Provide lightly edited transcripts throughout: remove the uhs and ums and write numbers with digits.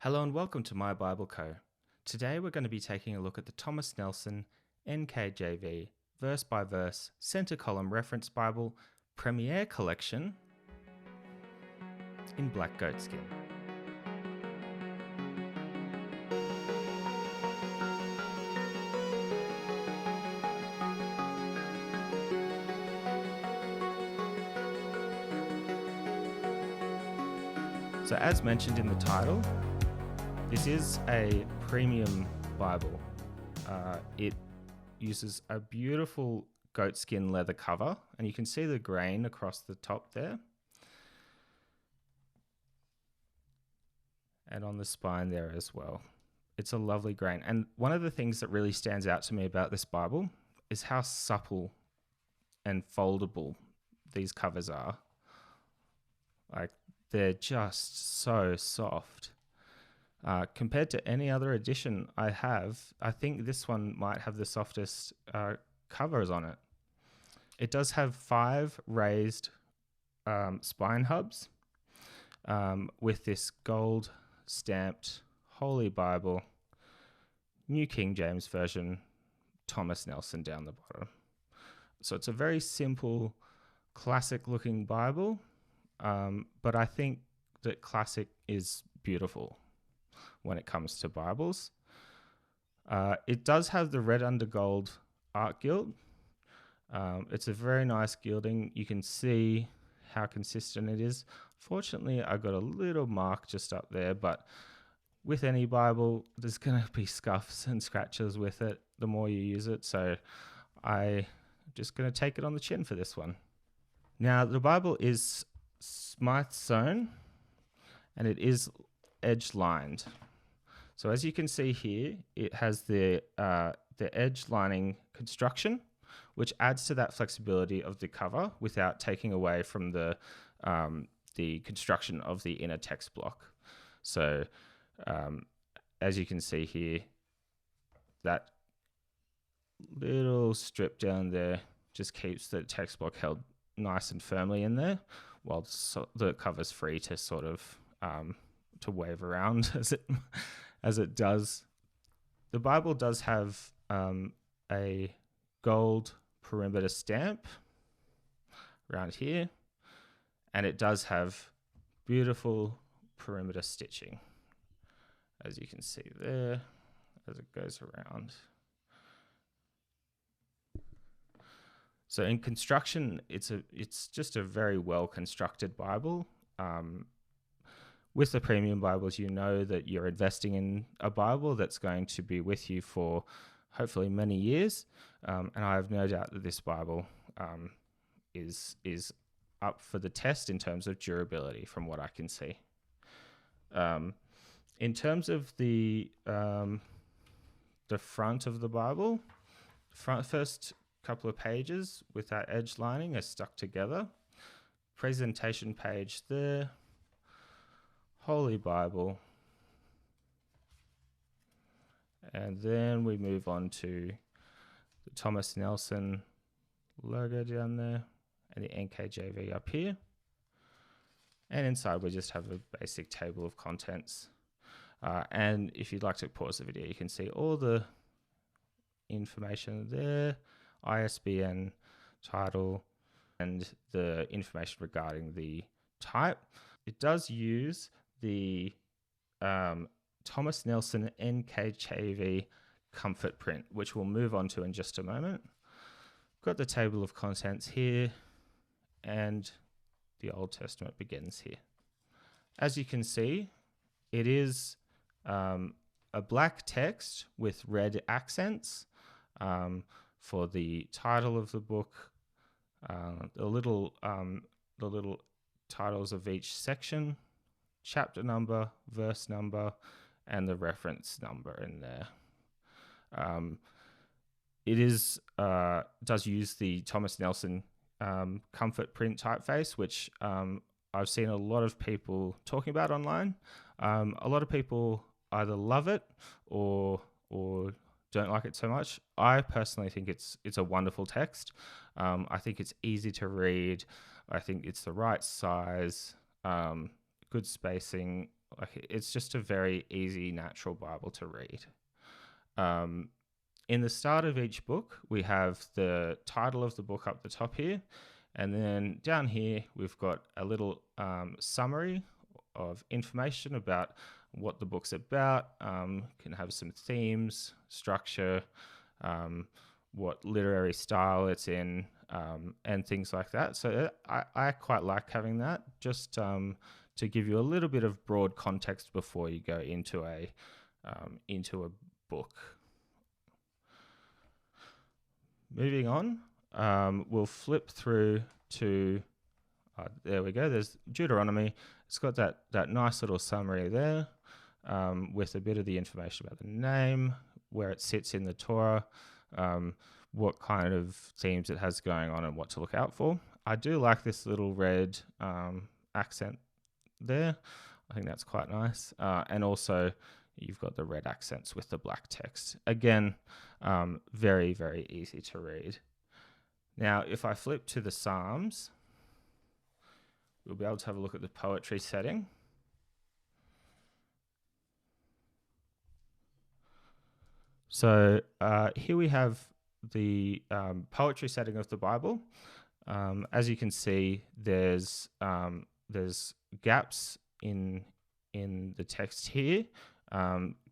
Hello and welcome to My Bible Co. Today we're going to be taking a look at the Thomas Nelson NKJV verse by verse center column reference Bible Premiere Collection in black goatskin. So as mentioned in the title, this is a premium Bible. It uses a beautiful goatskin leather cover, and you can see the grain across the top there. And on the spine there as well. It's a lovely grain. And one of the things that really stands out to me about this Bible is how supple and foldable these covers are. Like, they're just so soft. Compared to any other edition I have, I think this one might have the softest covers on it. It does have 5 raised spine hubs with this gold stamped Holy Bible, New King James Version, Thomas Nelson down the bottom. So it's a very simple, classic looking Bible, but I think that classic is beautiful when it comes to Bibles. It does have the red under gold art gilt. It's a very nice gilding. You can see how consistent it is. Fortunately, I got a little mark just up there, but with any Bible, there's going to be scuffs and scratches with it the more you use it. So I'm just going to take it on the chin for this one. Now, the Bible is Smythe sewn, and it is edge lined. So as you can see here, it has the edge lining construction, which adds to that flexibility of the cover without taking away from the construction of the inner text block. So as you can see here, that little strip down there just keeps the text block held nice and firmly in there, while the cover's free to sort of to wave around as it does. The Bible does have a gold perimeter stamp around here, and it does have beautiful perimeter stitching, as you can see there as it goes around. So in construction, it's just a very well constructed Bible. With the premium Bibles, you know that you're investing in a Bible that's going to be with you for hopefully many years. And I have no doubt that this Bible is up for the test in terms of durability from what I can see. In terms of the front of the Bible, first couple of pages with that edge lining are stuck together. Presentation page there. Holy Bible. And then we move on to the Thomas Nelson logo down there and the NKJV up here. And inside we just have a basic table of contents. And if you'd like to pause the video, you can see all the information there, ISBN, title, and the information regarding the type. It does use the Thomas Nelson NKJV comfort print, which we'll move on to in just a moment. Got the table of contents here, and the Old Testament begins here. As you can see, it is a black text with red accents for the title of the book, the little titles of each section, chapter number, verse number, and the reference number in there. It is does use the Thomas Nelson comfort print typeface, which I've seen a lot of people talking about online. A lot of people either love it or don't like it so much. I personally think it's a wonderful text. I think it's easy to read. I think it's the right size, good spacing. Like, it's just a very easy, natural Bible to read. In the start of each book, we have the title of the book up the top here. And then down here, we've got a little summary of information about what the book's about. Can have some themes, structure, what literary style it's in, and things like that. So I quite like having that, just to give you a little bit of broad context before you go into a book. Moving on, we'll flip through to, there we go, there's Deuteronomy. It's got that nice little summary there, with a bit of the information about the name, where it sits in the Torah, what kind of themes it has going on and what to look out for. I do like this little red accent there. I think that's quite nice. And also you've got the red accents with the black text. Again, very, very easy to read. Now, if I flip to the Psalms, we'll be able to have a look at the poetry setting. So here we have the poetry setting of the Bible. As you can see, there's gaps in the text here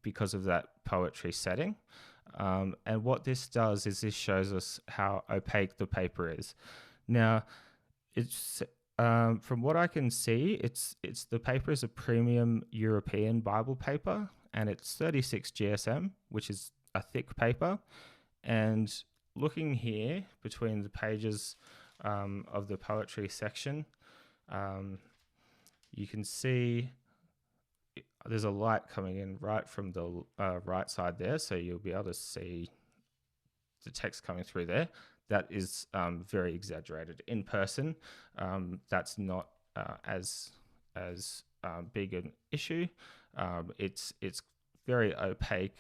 because of that poetry setting. And what this does is this shows us how opaque the paper is. Now, it's from what I can see, it's the paper is a premium European Bible paper, and it's 36 GSM, which is a thick paper. And looking here between the pages of the poetry section, you can see there's a light coming in right from the right side there, so you'll be able to see the text coming through there. That is very exaggerated. In person, that's not as big an issue. It's very opaque.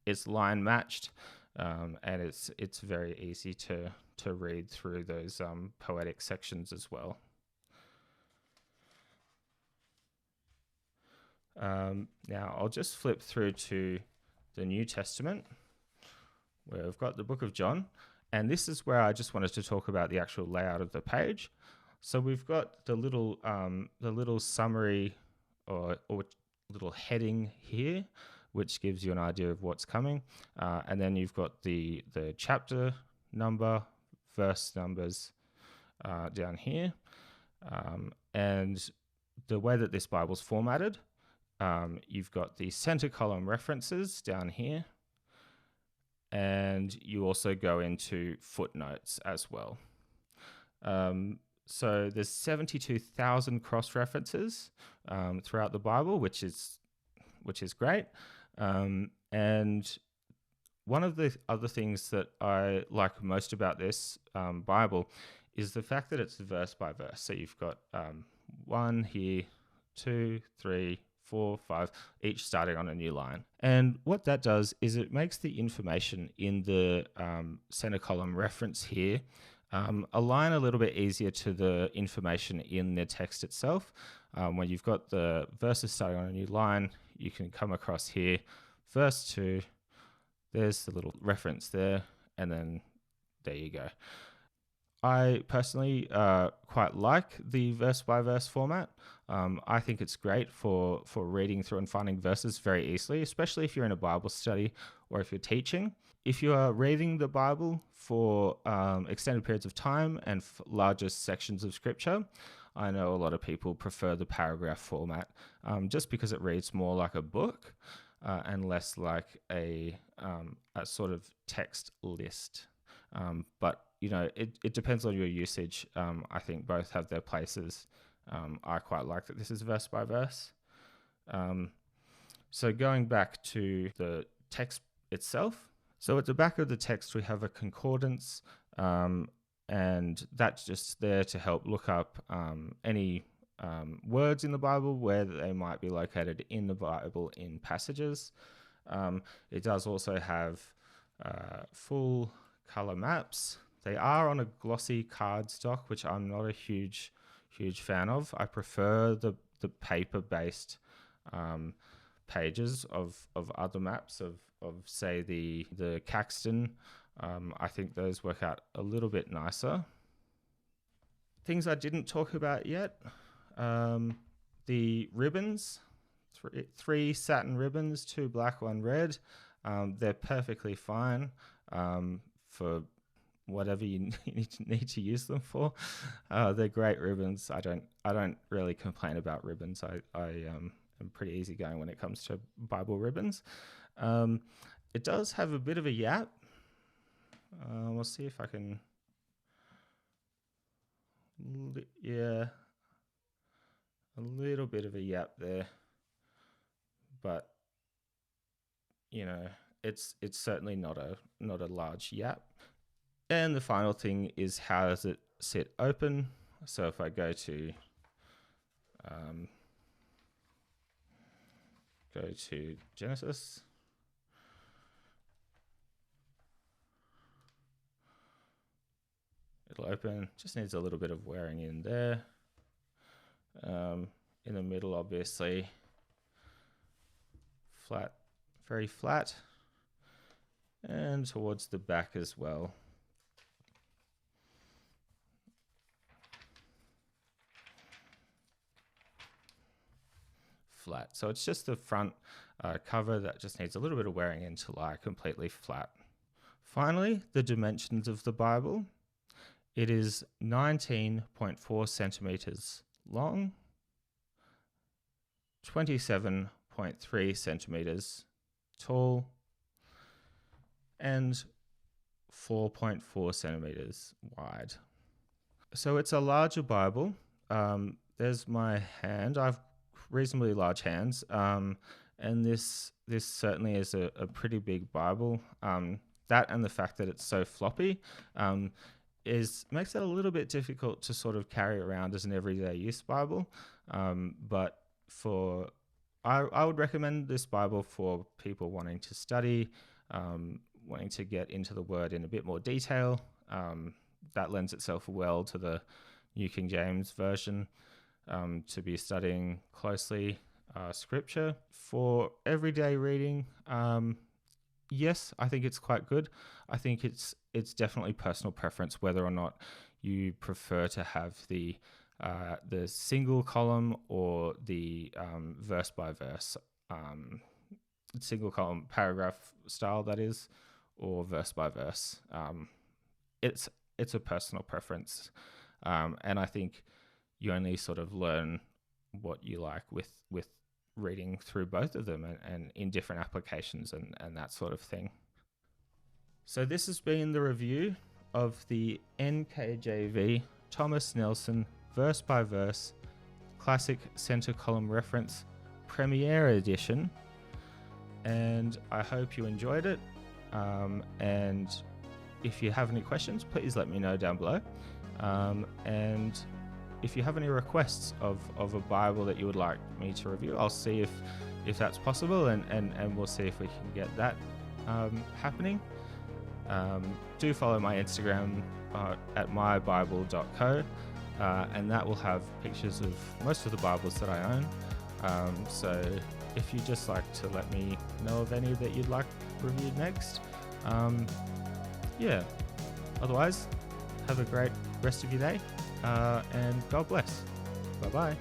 It's line matched, and it's very easy to read through those poetic sections as well. Now I'll just flip through to the New Testament, where we've got the book of John, and this is where I just wanted to talk about the actual layout of the page. So we've got the little summary or little heading here, which gives you an idea of what's coming, and then you've got the chapter number, verse numbers down here, and the way that this Bible's formatted. You've got the center column references down here, and you also go into footnotes as well. So there's 72,000 cross references throughout the Bible, which is great. And one of the other things that I like most about this Bible is the fact that it's verse by verse. So you've got 1 here, 2, 3, 4, 5, each starting on a new line. And what that does is it makes the information in the center column reference here align a little bit easier to the information in the text itself. When you've got the verses starting on a new line, you can come across here, verse 2, there's the little reference there, and then there you go. I personally quite like the verse by verse format. I think it's great for reading through and finding verses very easily, especially if you're in a Bible study or if you're teaching. If you are reading the Bible for extended periods of time and larger sections of scripture, I know a lot of people prefer the paragraph format just because it reads more like a book and less like a sort of text list. But you know, it depends on your usage. I think both have their places. I quite like that this is verse by verse. So going back to the text itself. So at the back of the text, we have a concordance, and that's just there to help look up any words in the Bible where they might be located in the Bible in passages. It does also have full color maps. They are on a glossy cardstock, which I'm not a huge fan of. I prefer the paper-based pages of other maps of say the Caxton. I think those work out a little bit nicer. Things I didn't talk about yet. The ribbons, three satin ribbons, 2 black, 1 red. They're perfectly fine for whatever you need to use them for. They're great ribbons. I don't really complain about ribbons. I am pretty easygoing when it comes to Bible ribbons. It does have a bit of a yap. We'll see if I can. Yeah, a little bit of a yap there, but it's certainly not a large yap. And the final thing is, how does it sit open? So if I go to Genesis, it'll open. Just needs a little bit of wearing in there. In the middle, obviously, flat, very flat, and towards the back as well. Flat. So it's just the front cover that just needs a little bit of wearing in to lie completely flat. Finally, the dimensions of the Bible. It is 19.4 centimeters long, 27.3 centimeters tall, and 4.4 centimeters wide. So it's a larger Bible. There's my hand. I've reasonably large hands, and this certainly is a pretty big Bible. That and the fact that it's so floppy makes it a little bit difficult to sort of carry around as an everyday use Bible. But I would recommend this Bible for people wanting to study, wanting to get into the Word in a bit more detail. That lends itself well to the New King James Version, to be studying closely Scripture. For everyday reading, yes, I think it's quite good. I think it's definitely personal preference whether or not you prefer to have the single column or the verse by verse, single column paragraph style, that is, or verse by verse. It's a personal preference, and I think you only sort of learn what you like with reading through both of them and in different applications and that sort of thing. So this has been the review of the NKJV Thomas Nelson verse by verse classic center column reference Premiere Edition, and I hope you enjoyed it. And if you have any questions, please let me know down below. And if you have any requests of a Bible that you would like me to review, I'll see if that's possible, and we'll see if we can get that happening. Do follow my Instagram at mybible.co, and that will have pictures of most of the Bibles that I own. So if you'd just like to let me know of any that you'd like reviewed next, otherwise, have a great rest of your day, and God bless. Bye-bye.